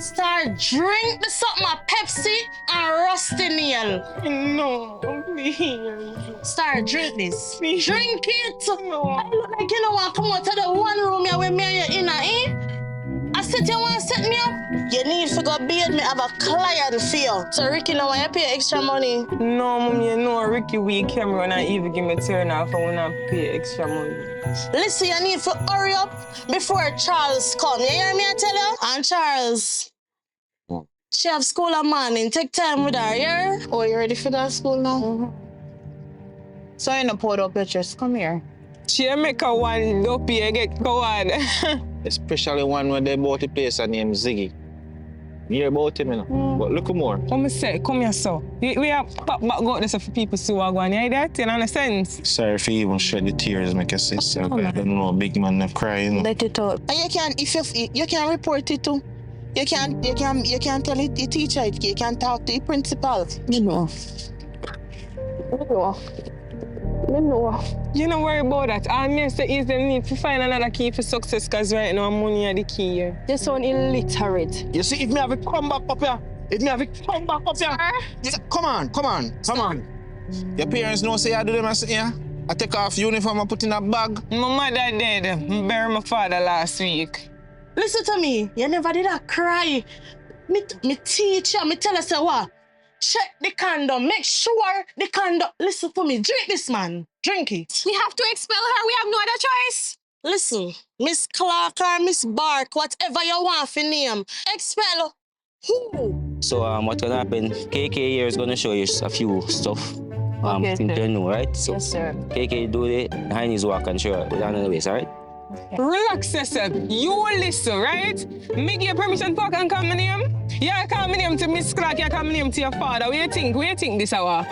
Start drink the something of Pepsi and rusty nail. No, please. Start drink this. Please. Drink it. No. I look like you don't want to come out of the one room here with me and you in, eh? I said you want to set me up? You need to go bed me have a client for you. So Ricky now want you pay extra money. No, Mom, you know Ricky weak camera and even give me turn off and when I pay extra money. Listen, you need to hurry up before Charles come. You hear me I tell you? And Charles, she have school in morning. Take time with her, yeah? Oh, you ready for that school now? Mm-hmm. So you know pour up your chest. Come here. She make a one dopey, I get coward. Especially one when they bought a place named Ziggy. You hear about him, you know? But look more. Come say, come here, so. We have pop back got this for people who are going, you hear that? You understand? Sorry for even shed the tears, make a sister. I don't know, big man not crying. Let it out. And you can, if you can report it too. You can tell it the teacher. You can talk to the principal. You know. You don't worry about that. All me say is they need to find another key for success because right now money are the key here. You sound illiterate. You see, if me have a come back up here, Come on. Your parents know say I do them as here. I take off uniform and put in a bag. My mother dead. I buried my father last week. Listen to me. You never did a cry. Me teach you. Me tell you say what? Check the condom. Make sure the condom. Listen to me. Drink this, man. Drink it. We have to expel her. We have no other choice. Listen, Miss Clark or Miss Bark, whatever you want for name. Expel who? So what's gonna happen? KK here is gonna show you a few stuff. Okay, Think sir. you know, right? So Yes, sir. KK do it behind his walk and show it down in the waist, alright? Relax yourself. You listen, right? Me give you permission to talk and call my name. Yeah, call my name to Miss Clark. You call my name to your father. What you think? This hour?